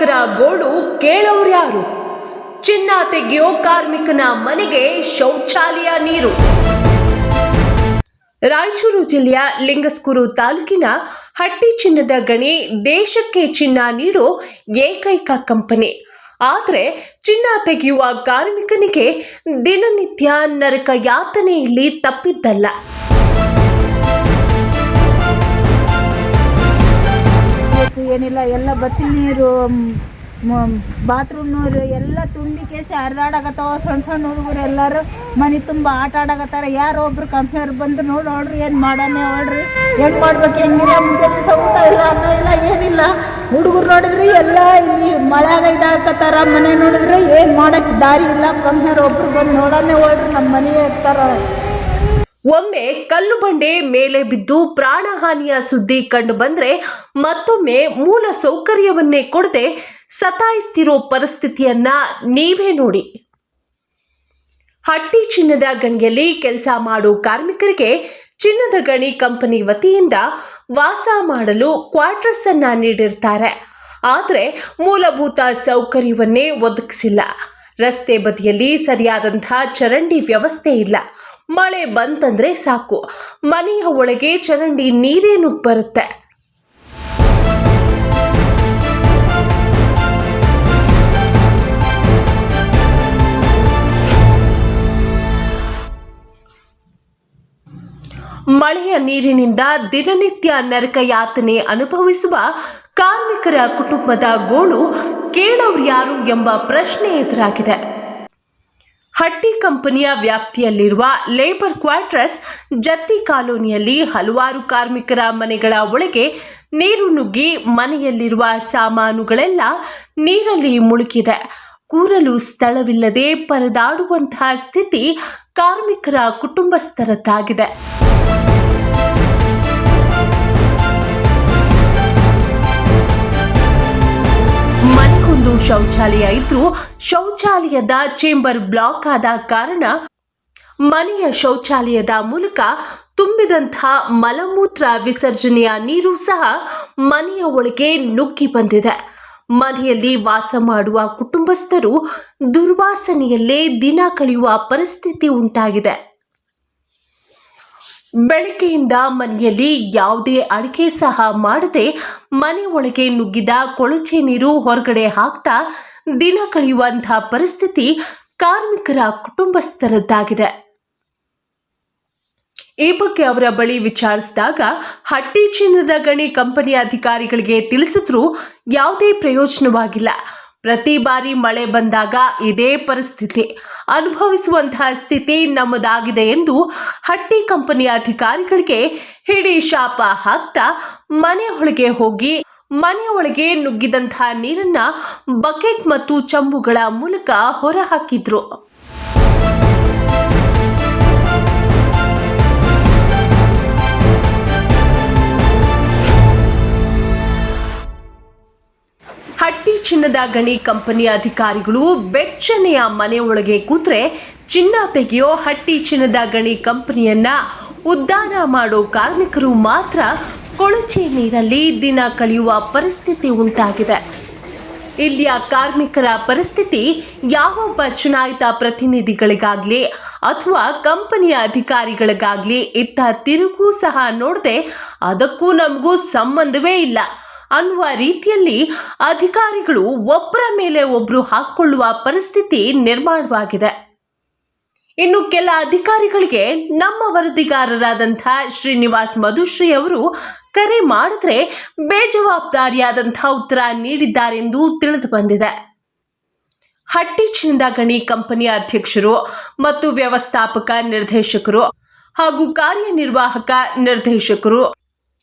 ಕಾರ್ಮಿಕರ ಗೋಳು ಕೇಳೋರ್ಯಾರು? ಚಿನ್ನ ತೆಗೆಯೋ ಕಾರ್ಮಿಕನ ಮನೆಗೆ ಶೌಚಾಲಯ ನೀರು. ರಾಯಚೂರು ಜಿಲ್ಲೆಯ ಲಿಂಗಸ್ಕೂರು ತಾಲೂಕಿನ ಹಟ್ಟಿ ಚಿನ್ನದ ಗಣಿ ದೇಶಕ್ಕೆ ಚಿನ್ನ ನೀಡೋ ಏಕೈಕ ಕಂಪನಿ. ಆದರೆ ಚಿನ್ನ ತೆಗೆಯುವ ಕಾರ್ಮಿಕನಿಗೆ ದಿನನಿತ್ಯ ನರಕ ಯಾತನೆ ಇಲ್ಲಿ ತಪ್ಪಿದ್ದಲ್ಲ. ಏನಿಲ್ಲ, ಎಲ್ಲ ಬಚ್ಚಲ್ ನೀರು, ಬಾತ್ರೂಮ್ ನೀರು ಎಲ್ಲ ತುಂಬಿ ಕೇಸಿ ಹರಿದಾಡಕತ್ತಾವ. ಸಣ್ಣ ಸಣ್ಣ ಹುಡುಗರು ಎಲ್ಲರೂ ಮನೆ ತುಂಬ ಆಟ ಆಡಕತ್ತಾರ. ಯಾರೋ ಒಬ್ರು ಕಂಪ್ನಿಯವ್ರು ಬಂದು ನೋಡ್ರಿ ಏನು ಮಾಡೋಣ ಹೇಳ್ರಿ, ಹೆಂಗೆ ಮಾಡ್ಬೇಕು, ಹೆಂಗಿಲ್ಲ, ಮುಂಚೆ ಊಟ ಇಲ್ಲ, ಅನ್ನ ಇಲ್ಲ, ಏನಿಲ್ಲ. ಹುಡುಗರು ನೋಡಿದ್ರಿ ಎಲ್ಲ ಇಲ್ಲಿ ಮಳೆಯಾಗ ಇದಾಕತ್ತಾರ. ಮನೆ ನೋಡಿದ್ರೆ ಏನು ಮಾಡೋಕ್ಕೆ ದಾರಿ ಇಲ್ಲ. ಕಂಪ್ನಿಯವ್ರು ಒಬ್ರು ಬಂದು ನೋಡೋಣ ಹೇಳ್ರಿ, ನಮ್ಮ ಮನೆ ಇರ್ತಾರ. ಒಮ್ಮೆ ಕಲ್ಲು ಬಂಡೆ ಮೇಲೆ ಬಿದ್ದು ಪ್ರಾಣಹಾನಿಯ ಸುದ್ದಿ ಕಂಡು ಬಂದ್ರೆ ಮತ್ತೊಮ್ಮೆ ಮೂಲ ಸೌಕರ್ಯವನ್ನೇ ಕೊಡದೆ ಸತಾಯಿಸ್ತಿರೋ ಪರಿಸ್ಥಿತಿಯನ್ನ ನೀವೇ ನೋಡಿ. ಹಟ್ಟಿ ಚಿನ್ನದ ಗಣಿಯಲ್ಲಿ ಕೆಲಸ ಮಾಡೋ ಕಾರ್ಮಿಕರಿಗೆ ಚಿನ್ನದ ಗಣಿ ಕಂಪನಿ ವತಿಯಿಂದ ವಾಸ ಮಾಡಲು ಕ್ವಾರ್ಟರ್ಸ್ ಅನ್ನ ನೀಡಿರ್ತಾರೆ. ಆದರೆ ಮೂಲಭೂತ ಸೌಕರ್ಯವನ್ನೇ ಒದಗಿಸಿಲ್ಲ. ರಸ್ತೆ ಬದಿಯಲ್ಲಿ ಸರಿಯಾದಂತಹ ಚರಂಡಿ ವ್ಯವಸ್ಥೆ ಇಲ್ಲ. ಮಳೆ ಬಂತಂದ್ರೆ ಸಾಕು, ಮನೆಯ ಒಳಗೆ ಚರಂಡಿ ನೀರೇ ನುಗ್ಗಿ ಬರುತ್ತೆ. ಮಳೆಯ ನೀರಿನಿಂದ ದಿನನಿತ್ಯ ನರಕ ಯಾತನೆ ಅನುಭವಿಸುವ ಕಾರ್ಮಿಕರ ಕುಟುಂಬದ ಗೋಳು ಕೇಳೋರು ಯಾರು ಎಂಬ ಪ್ರಶ್ನೆ ಎದುರಾಗಿದೆ. ಹಟ್ಟಿ ಕಂಪನಿಯ ವ್ಯಾಪ್ತಿಯಲ್ಲಿರುವ ಲೇಬರ್ ಕ್ವಾರ್ಟರ್ಸ್ ಜತ್ತಿ ಕಾಲೋನಿಯಲ್ಲಿ ಹಲವಾರು ಕಾರ್ಮಿಕರ ಮನೆಗಳ ಒಳಗೆ ನೀರು ನುಗ್ಗಿ ಮನೆಯಲ್ಲಿರುವ ಸಾಮಾನುಗಳೆಲ್ಲ ನೀರಲ್ಲಿ ಮುಳುಗಿದೆ. ಕೂರಲು ಸ್ಥಳವಿಲ್ಲದೆ ಪರದಾಡುವಂತಹ ಸ್ಥಿತಿ ಕಾರ್ಮಿಕರ ಕುಟುಂಬಸ್ಥರದ್ದಾಗಿದೆ. ಮನೆಗೊಂದು ಶೌಚಾಲಯ ಇದ್ರೂ ಶೌಚಾಲಯದ ಚೇಂಬರ್ ಬ್ಲಾಕ್ ಆದ ಕಾರಣ ಮನೆಯ ಶೌಚಾಲಯದ ಮೂಲಕ ತುಂಬಿದಂತಹ ಮಲಮೂತ್ರ ವಿಸರ್ಜನೆಯ ನೀರು ಸಹ ಮನೆಯ ಒಳಗೆ ನುಗ್ಗಿ ಬಂದಿದೆ. ಮನೆಯಲ್ಲಿ ವಾಸ ಮಾಡುವ ಕುಟುಂಬಸ್ಥರು ದುರ್ವಾಸನೆಯಲ್ಲೇ ದಿನ ಕಳೆಯುವ ಪರಿಸ್ಥಿತಿ ಉಂಟಾಗಿದೆ. ಬೆಳಗ್ಗೆಯಿಂದ ಮನೆಯಲ್ಲಿ ಯಾವುದೇ ಅಡುಗೆ ಸಹ ಮಾಡದೆ ಮನೆ ಒಳಗೆ ನುಗ್ಗಿದ ಕೊಳಚೆ ನೀರು ಹೊರಗಡೆ ಹಾಕ್ತಾ ದಿನ ಕಳೆಯುವಂತಹ ಪರಿಸ್ಥಿತಿ ಕಾರ್ಮಿಕರ ಕುಟುಂಬಸ್ಥರದ್ದಾಗಿದೆ. ಈ ಬಗ್ಗೆ ಅವರ ಬಳಿ ವಿಚಾರಿಸಿದಾಗ ಹಟ್ಟಿ ಚಿನ್ನದ ಗಣಿ ಕಂಪನಿಯ ಅಧಿಕಾರಿಗಳಿಗೆ ತಿಳಿಸಿದ್ರೂ ಯಾವುದೇ ಪ್ರಯೋಜನವಾಗಿಲ್ಲ. ಪ್ರತಿ ಬಾರಿ ಮಳೆ ಬಂದಾಗ ಇದೇ ಪರಿಸ್ಥಿತಿ ಅನುಭವಿಸುವಂತಹ ಸ್ಥಿತಿ ನಮ್ಮದಾಗಿದೆ ಎಂದು ಹಟ್ಟಿ ಕಂಪನಿಯ ಅಧಿಕಾರಿಗಳಿಗೆ ಹಿಡಿ ಶಾಪ ಹಾಕ್ತಾ ಮನೆಯೊಳಗೆ ಹೋಗಿ ಮನೆಯೊಳಗೆ ನುಗ್ಗಿದಂತಹ ನೀರನ್ನ ಬಕೆಟ್ ಮತ್ತು ಚಂಬುಗಳ ಮೂಲಕ ಹೊರಹಾಕಿದ್ರು. ಹಟ್ಟಿ ಚಿನ್ನದ ಗಣಿ ಕಂಪನಿಯ ಅಧಿಕಾರಿಗಳು ಬೆಚ್ಚನೆಯ ಮನೆಯೊಳಗೆ ಕೂತ್ರೆ ಚಿನ್ನ ತೆಗೆಯೋ ಹಟ್ಟಿ ಚಿನ್ನದ ಗಣಿ ಕಂಪನಿಯನ್ನ ಉದ್ಧಾರ ಮಾಡೋ ಕಾರ್ಮಿಕರು ಮಾತ್ರ ಕೊಳಚೆ ನೀರಲ್ಲಿ ದಿನ ಕಳೆಯುವ ಪರಿಸ್ಥಿತಿ ಉಂಟಾಗಿದೆ. ಇಲ್ಲಿಯ ಕಾರ್ಮಿಕರ ಪರಿಸ್ಥಿತಿ ಯಾವೊಬ್ಬ ಚುನಾಯಿತ ಪ್ರತಿನಿಧಿಗಳಿಗಾಗ್ಲಿ ಅಥವಾ ಕಂಪನಿಯ ಅಧಿಕಾರಿಗಳಿಗಾಗ್ಲಿ ಇತ್ತ ತಿರುಗೂ ಸಹ ನೋಡದೆ ಅದಕ್ಕೂ ನಮಗೂ ಸಂಬಂಧವೇ ಇಲ್ಲ ಅನ್ನುವ ರೀತಿಯಲ್ಲಿ ಅಧಿಕಾರಿಗಳು ಒಬ್ಬರ ಮೇಲೆ ಒಬ್ಬರು ಹಾಕ್ಕೊಳ್ಳುವ ಪರಿಸ್ಥಿತಿ ನಿರ್ಮಾಣವಾಗಿದೆ. ಇನ್ನು ಕೆಲ ಅಧಿಕಾರಿಗಳಿಗೆ ನಮ್ಮ ವರದಿಗಾರರಾದಂತಹ ಶ್ರೀನಿವಾಸ್ ಮಧುಶ್ರೀ ಅವರು ಕರೆ ಮಾಡಿದ್ರೆ ಬೇಜವಾಬ್ದಾರಿಯಾದಂತಹ ಉತ್ತರ ನೀಡಿದ್ದಾರೆಂದು ತಿಳಿದು ಬಂದಿದೆ. ಹಟ್ಟಿ ಚಿನ್ನದ ಗಣಿ ಕಂಪನಿಯ ಅಧ್ಯಕ್ಷರು ಮತ್ತು ವ್ಯವಸ್ಥಾಪಕ ನಿರ್ದೇಶಕರು ಹಾಗೂ ಕಾರ್ಯನಿರ್ವಾಹಕ ನಿರ್ದೇಶಕರು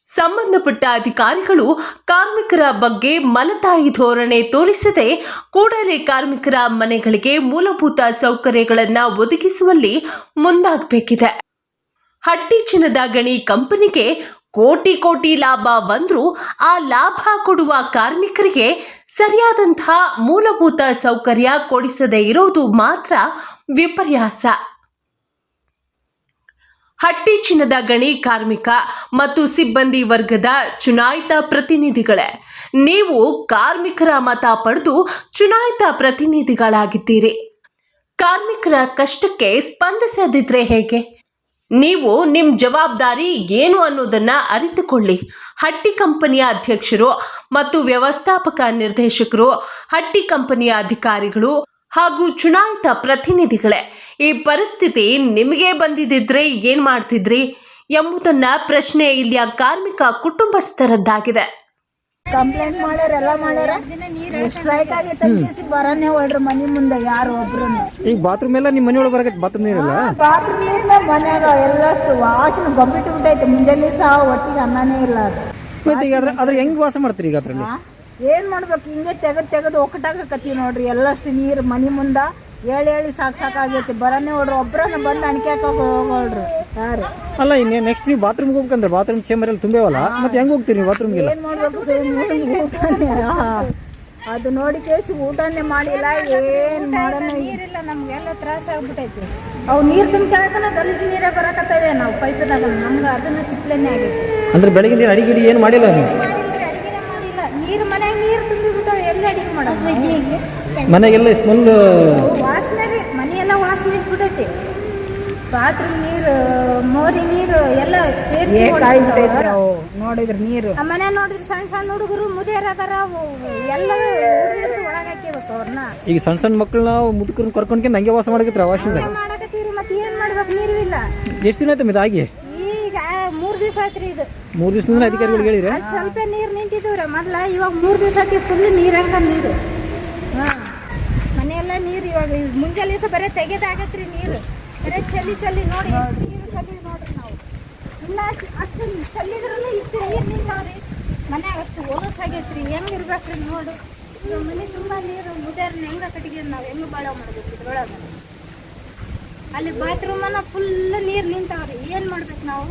ಸಂಬಂಧಪಟ್ಟ ಅಧಿಕಾರಿಗಳು ಕಾರ್ಮಿಕರ ಬಗ್ಗೆ ಮಲತಾಯಿ ಧೋರಣೆ ತೋರಿಸದೆ ಕೂಡಲೇ ಕಾರ್ಮಿಕರ ಮನೆಗಳಿಗೆ ಮೂಲಭೂತ ಸೌಕರ್ಯಗಳನ್ನು ಒದಗಿಸುವಲ್ಲಿ ಮುಂದಾಗಬೇಕಿದೆ. ಹಟ್ಟಿ ಚಿನ್ನದ ಗಣಿ ಕಂಪನಿಗೆ ಕೋಟಿ ಕೋಟಿ ಲಾಭ ಬಂದರೂ ಆ ಲಾಭ ಕೊಡುವ ಕಾರ್ಮಿಕರಿಗೆ ಸರಿಯಾದಂತಹ ಮೂಲಭೂತ ಸೌಕರ್ಯ ಕೊಡಿಸದೇ ಇರೋದು ಮಾತ್ರ ವಿಪರ್ಯಾಸ. ಹಟ್ಟಿ ಚಿನ್ನದ ಗಣಿ ಕಾರ್ಮಿಕ ಮತ್ತು ಸಿಬ್ಬಂದಿ ವರ್ಗದ ಚುನಾಯಿತ ಪ್ರತಿನಿಧಿಗಳೇ, ನೀವು ಕಾರ್ಮಿಕರ ಮತ ಪಡೆದು ಚುನಾಯಿತ ಪ್ರತಿನಿಧಿಗಳಾಗಿದ್ದೀರಿ. ಕಾರ್ಮಿಕರ ಕಷ್ಟಕ್ಕೆ ಸ್ಪಂದಿಸದಿದ್ರೆ ಹೇಗೆ? ನೀವು ನಿಮ್ಮ ಜವಾಬ್ದಾರಿ ಏನು ಅನ್ನೋದನ್ನ ಅರಿತುಕೊಳ್ಳಿ. ಹಟ್ಟಿ ಕಂಪನಿಯ ಅಧ್ಯಕ್ಷರು ಮತ್ತು ವ್ಯವಸ್ಥಾಪಕ ನಿರ್ದೇಶಕರು, ಹಟ್ಟಿ ಕಂಪನಿಯ ಅಧಿಕಾರಿಗಳು ಹಾಗೂ ಚುನಾಯಿತ ಪ್ರತಿನಿಧಿಗಳೇ, ಈ ಪರಿಸ್ಥಿತಿ ನಿಮಗೆ ಬಂದಿದ್ದಿದ್ರೆ ಏನ್ ಮಾಡ್ತಿದ್ರಿ ಎಂಬುದನ್ನ ಪ್ರಶ್ನೆ ಇಲ್ಲಿಯ ಕಾರ್ಮಿಕ ಕುಟುಂಬಸ್ಥರದ್ದಾಗಿದೆ. ಕಂಪ್ಲೇಂಟ್ ಮಾಡ್ಯಾರ, ಎಲ್ಲ ಮಾಡ್ಯಾರ. ಸ್ಟ್ರೈಕ್ ಆಗಿತ್ತು, ಬರನೇ ಹೊಳ್ರಿ ಮನಿ ಮುಂದೆ ಯಾರು ಒಬ್ರು. ಈಗ ಬಾತ್ರೂಮ್ ಎಲ್ಲ ನಿಮ್ಮ ಮನೆ ಒಳಗೆ ಬರಕೈತಿ, ಬಾತ್ರೂಮ್ ನೀರಲ್ಲ? ಬಾತ್ರೂಮ್ ನೀರಿನ ಮನ್ಯಾಗ ಎಲ್ಲಷ್ಟು ವಾಸನ ಗಂಬಿಟ್ಟು ಬಿಟ್ಟೈತೆ. ಮುಂಜಾನೆ ಸಹ ಒಟ್ಟಿಗೆ ಅನ್ನನೇ ಇಲ್ಲ ಅದು. ಮತ್ತೆ ಈಗ ಅದ್ರ ಹೆಂಗ್ ವಾಸ ಮಾಡ್ತೀರಿ ಈಗ ಅದ್ರಲ್ಲಿ? ಏನ್ ಮಾಡ್ಬೇಕು, ಹಿಂಗೆ ತೆಗೆದು ಒಕ್ಕಟಾಗಕತ್ತೀವಿ ನೋಡ್ರಿ. ಎಲ್ಲಷ್ಟು ನೀರು ಮನಿ ಮುಂದ ಹೇಳಿ ಸಾಕಾಗೈತಿ. ಬರನೇ ಹೊಡ್ರಿ, ಒಬ್ರನ್ನ ಬಂದು ಅಣಿಕೆ ಹೋಗೋಳ್ರಿ ಯಾರು. ಅಲ್ಲ ಇನ್ನು ನೆಕ್ಸ್ಟ್ ನೀವು ಬಾತ್ರೂಮ್ಗೆ ಹೋಗ್ಬೇಕಂದ್ರೆ ಬಾತ್ರೂಮ್ ಚೇಂಬರ್ ಅಲ್ಲಿ ತುಂಬೇವಲ್ಲ, ಮತ್ತೆ ಹೆಂಗ್ ಹೋಗ್ತೀರಿ ನೀವು ಬಾತ್ರೂಮ್ಗೆಲ್ಲ? ಏನ್ ಮಾಡ್ಬೇಕು, ಊಟನೇ ಅದು ನೋಡಿ ಕೇಸಿ ಊಟನೇ ಮಾಡಿಲ್ಲ, ಏನ್ ಮಾಡೋಣ. ನೀರಿಲ್ಲ, ನಮ್ಗೆಲ್ಲ ತ್ರಾಸ ಆಗ್ಬಿಟ್ಟೈತಿ. ಅವು ನೀರು ತುಂಬಿಕನ ಗಲೀಜು ನೀರೇ ಬರಕತ್ತವೆ. ನಾವು ಪೈಪದಾಗ ನಮ್ಗೆ ಅದನ್ನ ತಿಪ್ಲೇನೆ ಆಗೈತಿ. ಅಂದ್ರೆ ಬೆಳಗ್ಗೆ ನೀರು ಅಡಿಗೆ ಏನು ಮಾಡಿಲ್ಲ ನೀವು? ಅಡಿಗೆನೇ ಮಾಡಿಲ್ಲ. ನೀರು ಮನ್ಯಾಗ ನೀರು ತುಂಬಿಬಿಟ್ಟು ಎಲ್ಲಿ ಅಡಿಗೆ ಮಾಡೋದು? ಮನೆಗೆಲ್ಲ ಸ್ಮೆಲ್ ವಾಸನೆ ರೀ, ಮನೆಯೆಲ್ಲ ವಾಸನೆ ಇಟ್ಬಿಟ್ಟೈತಿ. ಬಾತ್ರೂಮ್ ನೀರು, ಮೋರಿ ನೀರು ಎಲ್ಲ ಸೇರಿಸಿ ನೋಡಿದ್ರಿ ನೀರು. ಮನೆ ನೋಡಿದ್ರಿ, ಸಣ್ಣ ಹುಡುಗರು ಮುದಿಯರ್ ಅದಾರ, ಎಲ್ಲ ಒಳಗಾಕಿಬೇಕು ಅವ್ರನ್ನ. ಈಗ ಸಣ್ಣ ಮಕ್ಕಳನ್ನ ಮುದುಕರನ್ನ ಕರ್ಕೊಂಡ್ಕೊಂಡು ಹಂಗೆ ವಾಸ ಮಾಡಕತ್ತರ ವಾಶಿಂದ ಮಾಡಕತ್ತೀರಿ. ಮತ್ತೆ ಏನ್ ಮಾಡ್ಬೇಕು, ನೀರು ಇಲ್ಲ. ಎಷ್ಟು ದಿನ ಆಯ್ತು ಇದಾಗಿ? ಈಗ 3 ದಿವಸ ಆಯ್ತ್ರಿ. ಇದು 3 ದಿವಸದಿಂದ ಅಧಿಕಾರಿಗಳಿಗೆ ಹೇಳಿದ್ರೆ ಸ್ವಲ್ಪ ನೀರು ನಿಂತಿದ್ದೀವ್ರ ಮೊದ್ಲ. ಇವಾಗ 3 ದಿವಸ ಆಯ್ತು ಫುಲ್ ನೀರಂಗ ನೀರು. ಮನೆಯೆಲ್ಲ ನೀರು. ಇವಾಗ ಮುಂಜಾನೆ ದಿವಸ ಬರೀ ತೆಗೆದಾಗತ್ರಿ ನೀರು. ಬರೀ ಚಲ್ಲಿ ನೋಡಿ, ಎಷ್ಟು ನೀರು ಚಲ್ಲಿ ನೋಡ್ರಿ. ನಾವು ಇಲ್ಲ ಅಷ್ಟು ಚಲ್ಲಿದ್ರಲ್ಲ ಇಷ್ಟು ನೀರು ನಿಂತಾವ್ರಿ ಮನ್ಯಾಗ. ಅಷ್ಟು ಹೊಲಸಾಗೈತ್ರಿ. ಹೆಂಗಿರ್ಬೇಕ್ರಿ ನೋಡು. ಮನೆ ತುಂಬ ನೀರು. ಮುದ್ಯಾರನ್ನ ಹೆಂಗ ಕಟ್ಟಿಗೆ ನಾವು ಹೆಂಗ ಬಾಳ ಮಾಡ್ಬೇಕು ಇದ್ರೊಳಗ. ಅಲ್ಲಿ ಬಾತ್ರೂಮನ್ನ ಫುಲ್ ನೀರು ನಿಂತಾವ್ರಿ. ಏನ್ ಮಾಡ್ಬೇಕು ನಾವು?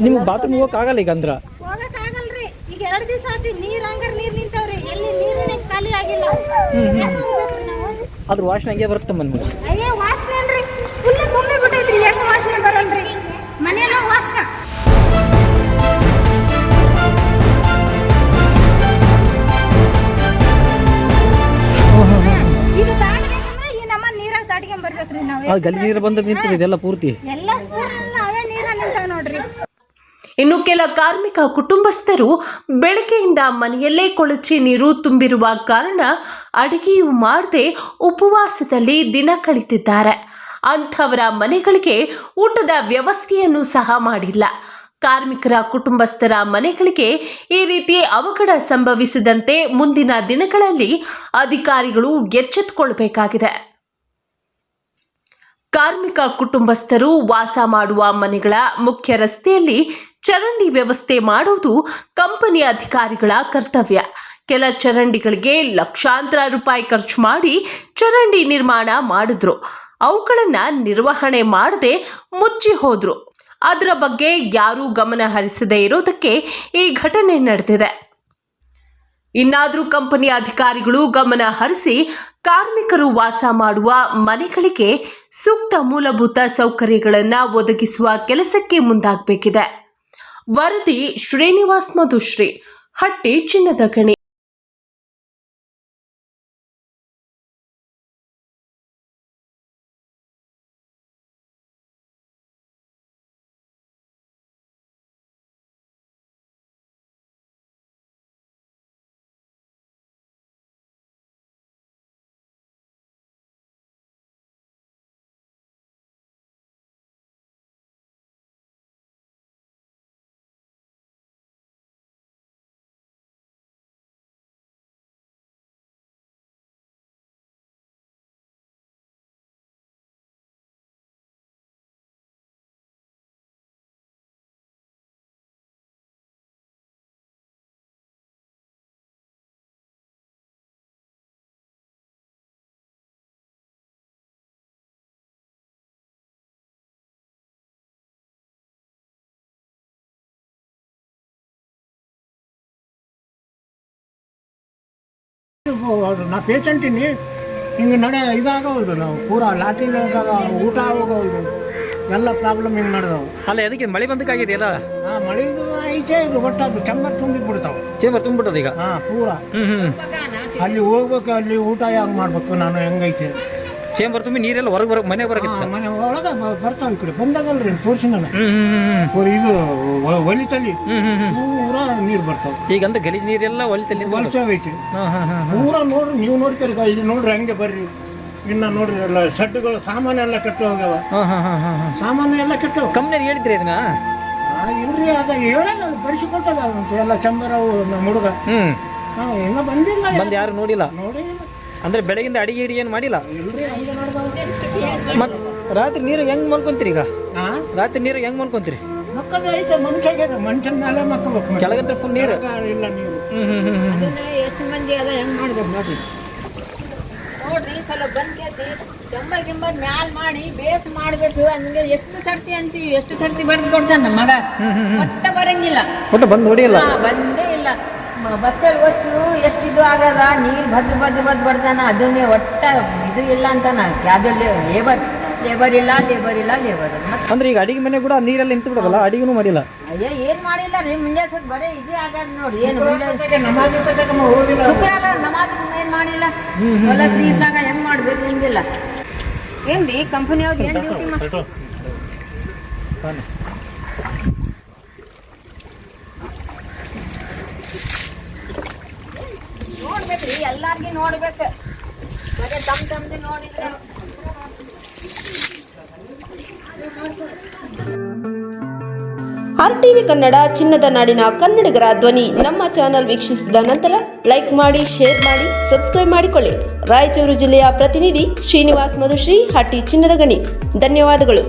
ನಿಮ್ಗೆ ಬಾತ್ರೂಮ್ ಹೋಗಕ್ ಆಗಲ್ಲ ಈಗ ಅಂದ್ರ? ಹೋಗಕ್ ಆಗಲ್ರಿ. ಈಗ 2 ದಿವಸ ಆತಿ ನೀರ್ ಹಂಗಾರ ನೀರ್ ನಿಂತಾವ್ರಿ. ಎಲ್ಲಿ ನೀರಿನ ಖಾಲಿ ಆಗಿಲ್ಲ. ಅದ್ರ ವಾಸನೆ ಹಂಗೆ ಬರುತ್ತೆ ಮನ್ಮಗ. ಅಯ್ಯೇ ವಾಸನೆ ಅನ್ರಿ, ಫುಲ್ ತುಂಬಿ ಬಿಟ್ಟೈತ್ರಿ. ಹೆಂಗ ವಾಸನೆ ಬರಲ್ರಿ? ಮನೆಯೆಲ್ಲ ವಾಸನೆ. ಇದು ದಾಟಬೇಕಂದ್ರೆ ಈ ನಮ್ಮ ನೀರಾಗ ದಾಟ್ಕೊಂಡ್ ಬರ್ಬೇಕ್ರಿ ನಾವು. ಗಲ್ಲಿ ನೀರು ಬಂದ ನಿಂತಿದೆ ಇದೆಲ್ಲ ಪೂರ್ತಿ. ಎಲ್ಲ ಅವೇ ನೀರ ನಿಂತಾವ ನೋಡ್ರಿ. ಇನ್ನು ಕೆಲ ಕಾರ್ಮಿಕ ಕುಟುಂಬಸ್ಥರು ಬೆಳಗ್ಗೆಯಿಂದ ಮನೆಯಲ್ಲೇ ಕೊಳಚೆ ನೀರು ತುಂಬಿರುವ ಕಾರಣ ಅಡಿಗೆಯೂ ಮಾಡದೆ ಉಪವಾಸದಲ್ಲಿ ದಿನ ಕಳೆದಿದ್ದಾರೆ. ಅಂಥವರ ಮನೆಗಳಿಗೆ ಊಟದ ವ್ಯವಸ್ಥೆಯನ್ನು ಸಹ ಮಾಡಿಲ್ಲ. ಕಾರ್ಮಿಕರ ಕುಟುಂಬಸ್ಥರ ಮನೆಗಳಿಗೆ ಈ ರೀತಿ ಅವಘಡ ಸಂಭವಿಸದಂತೆ ಮುಂದಿನ ದಿನಗಳಲ್ಲಿ ಅಧಿಕಾರಿಗಳು ಎಚ್ಚೆತ್ತುಕೊಳ್ಳಬೇಕಾಗಿದೆ. ಕಾರ್ಮಿಕ ಕುಟುಂಬಸ್ಥರು ವಾಸ ಮಾಡುವ ಮನೆಗಳ ಮುಖ್ಯ ರಸ್ತೆಯಲ್ಲಿ ಚರಂಡಿ ವ್ಯವಸ್ಥೆ ಮಾಡುವುದು ಕಂಪನಿ ಅಧಿಕಾರಿಗಳ ಕರ್ತವ್ಯ. ಕೆಲ ಚರಂಡಿಗಳಿಗೆ ಲಕ್ಷಾಂತರ ರೂಪಾಯಿ ಖರ್ಚು ಮಾಡಿ ಚರಂಡಿ ನಿರ್ಮಾಣ ಮಾಡಿದ್ರು. ಅವುಗಳನ್ನ ನಿರ್ವಹಣೆ ಮಾಡದೆ ಮುಚ್ಚಿ ಹೋದ್ರು. ಅದರ ಬಗ್ಗೆ ಯಾರೂ ಗಮನ ಹರಿಸದೇ ಇರೋದಕ್ಕೆ ಈ ಘಟನೆ ನಡೆದಿದೆ. ಇನ್ನಾದರೂ ಕಂಪನಿ ಅಧಿಕಾರಿಗಳು ಗಮನ ಹರಿಸಿ ಕಾರ್ಮಿಕರು ವಾಸ ಮಾಡುವ ಮನೆಗಳಿಗೆ ಸೂಕ್ತ ಮೂಲಭೂತ ಸೌಕರ್ಯಗಳನ್ನು ಒದಗಿಸುವ ಕೆಲಸಕ್ಕೆ ಮುಂದಾಗಬೇಕಿದೆ. ವರದಿ ಶ್ರೀನಿವಾಸ್ ಮಧುಶ್ರೀ, ಹಟ್ಟಿ ಚಿನ್ನದ ಗಣಿ. ನಾ ಪೇಷಂಟ್ ಇನ್ನಿ ಹಿಂಗೆ ನಡೆ ಇದಾಗವಲ್ದು. ನಾವು ಪೂರಾ ಲಾಟ್ರಿನಾಗ ಊಟ ಆಗೋಗವಲ್ದು. ಎಲ್ಲ ಪ್ರಾಬ್ಲಮ್ ಹಿಂಗೆ ನಡೆದವು. ಅಲ್ಲ ಅದಕ್ಕೆ ಮಳೆ ಬಂದಕ್ಕಾಗಿದೆಯಲ್ಲ, ಮಳೆದು ಐತೆ ಇದು ಒಟ್ಟು ಅದು ಚಂಬರ್ ತುಂಬಿ ಬಿಡ್ತಾವೆ. ಚೇಂಬರ್ ತುಂಬಿಬಿಟ್ಟದ ಈಗ. ಪೂರ ಅಲ್ಲಿ ಹೋಗ್ಬೇಕು, ಅಲ್ಲಿ ಊಟ ಹೆಂಗೆ ಮಾಡ್ಬೇಕು, ನಾನು ಹೆಂಗೈತೆ ಚೇಂಬರ್ ತುಂಬಿ ನೀರೆಲ್ಲ ಹೊರಗೆ ಮನೆ ಬರಕಿತ್ತು. ಮನೆ ಒಳಗೆ ಬರ್ತಾವೆ. ಈ ಕಡೆ ಬಂದಾಗಲ್ರಿ ತೋರಿಸಿ ನಾನು ಇದು ಒಲಿತಲ್ಲಿ ಪೂರ ನೀರು ಬರ್ತಾವೆ. ಈಗಂತ ಗಲೀಜ್ ನೀರೆಲ್ಲ ಹೊಲಿತಲ್ಲಿ ಹೊಲಸೈತಿ ಪೂರ. ನೋಡ್ರಿ ನೀವು ನೋಡ್ತೀರಿ ಇಲ್ಲಿ ನೋಡ್ರಿ ಹಂಗೆ ಬರ್ರಿ. ಇನ್ನ ನೋಡ್ರಿ ಎಲ್ಲ ಶೆಡ್ಗಳು ಸಾಮಾನು ಎಲ್ಲ ಕೆಟ್ಟು ಹೋಗ್ಯಾವ. ಸಾಮಾನು ಎಲ್ಲ ಕೆಟ್ಟವು. ಕಂಪ್ನಿ ಹೇಳಿದ್ರಿ ಇದನ್ನ? ಇಲ್ರಿ ಅದ ಹೇಳಲ್ಲ, ಬಡಿಸಿಕೊಟ್ಟದ ಎಲ್ಲ ಚಂಬರವು ನಮ್ಮ ಹುಡುಗ. ಇನ್ನೂ ಬಂದಿಲ್ಲ. ಬಂದು ಯಾರು ನೋಡಿಲ್ಲ? ನೋಡಿಲ್ಲ. ಅಂದ್ರೆ ಬೆಳಗಿಂದ ಅಡಿಗೆ ಏನು ಮಾಡಿಲ್ಲ? ಮತ್ತೆ ರಾತ್ರಿ ನೀರು ಹೆಂಗ್ ಮಲ್ಕೊಂತೀರಿ ಈಗ? ರಾತ್ರಿ ನೀರು ಹೆಂಗ್ ಮಲ್ಕೊಂತೀರಿ? ಮಕ್ಕಳು ಐತೆ ಮನುಷ್ಯನ ಮೇಲೆ ಮಕ್ಕಳು ಕೆಳಗಂದ್ರೆ ಫುಲ್ ನೀರು ಇಲ್ಲ. ನೀರು ಎಷ್ಟು ಮಂದಿ ಅದ ಹೆಂಗ್ ಮಾಡ್ಬೇಕು ನೋಡ್ರಿ. ನೋಡ್ರಿ ಸ್ವಲ್ಪ ಬಂದ್ಕೇಸಿ ಚಂಬರ್ ಗಿಂಬರ್ ಮ್ಯಾಲ್ ಮಾಡಿ ಬೇಸ್ ಮಾಡ್ಬೇಕು. ಹಂಗೆ ಎಷ್ಟು ಸರ್ತಿ ಅಂತೀವಿ, ಎಷ್ಟು ಸರ್ತಿ ಬರೆದು ಕೊಡ್ತಾನ ನಮ್ಮ ಮಗ. ಒಟ್ಟ ಬರಂಗಿಲ್ಲ, ಒಟ್ಟು ಬಂದು ನೋಡಿಲ್ಲ. ಬಂದೇ ಇಲ್ಲ. ಬಚ್ಚಲ್ ಒಟ್ಟು ಎಷ್ಟು ಇದು ಆಗದ, ನೀರು ಬದ್ದು ಬರ್ತಾನ. ಅದನ್ನೇ ಒಟ್ಟ ಇದು ಇಲ್ಲ ಅಂತಾನ. ಯಾವ್ದಲ್ಲಿ ಲೇಬರ್ ಇಲ್ಲ. ಅಂದ್ರೆ ಈಗ ಅಡಿಗೆ ಮನೆ ಕೂಡ ನೀರೆಲ್ಲ ನಿಂತು ಬಿಡೋದಲ್ಲ, ಅಡಿಗೆನೂ ಮಾಡಿಲ್ಲ. ಅಯ್ಯ ಏನ್ ಮಾಡಿಲ್ಲ ರೀ. ಮುಂಜಾನೆ ಸ್ವಲ್ಪ ಬರೀ ಇದೇ ಆಗದ ನೋಡಿ. ಏನು ಹೋಗಿಲ್ಲ. ಶುಕ್ರವಾರ ನಮಾಜ್ ಏನ್ ಮಾಡಿಲ್ಲ. ಹೊಲ ಇದ್ದಾಗ ಹೆಂಗ್ ಮಾಡ್ಬೇಕು ಹಿಂಗಿಲ್ಲ. ಏನ್ರಿ ಕಂಪನಿ ಅವ್ರು ಏನ್ ಡ್ಯೂಟಿ ನೋಡ್ಬೇಕ್ರಿ, ಎಲ್ಲಾರ್ಗಿ ನೋಡ್ಬೇಕು. ಬರೀ ತಮ್ದು ನೋಡಿದ್ರೆ RTV ಕನ್ನಡ ಚಿನ್ನದ ನಾಡಿನ ಕನ್ನಡಿಗರ ಧ್ವನಿ. ನಮ್ಮ ಚಾನೆಲ್ ವೀಕ್ಷಿಸಿದ ನಂತರ ಲೈಕ್ ಮಾಡಿ, ಶೇರ್ ಮಾಡಿ, ಸಬ್ಸ್ಕ್ರೈಬ್ ಮಾಡಿಕೊಳ್ಳಿ. ರಾಯಚೂರು ಜಿಲ್ಲೆಯ ಪ್ರತಿನಿಧಿ ಶ್ರೀನಿವಾಸ್ ಮಧುಶ್ರೀ, ಹಟ್ಟಿ ಚಿನ್ನದ ಗಣಿ. ಧನ್ಯವಾದಗಳು.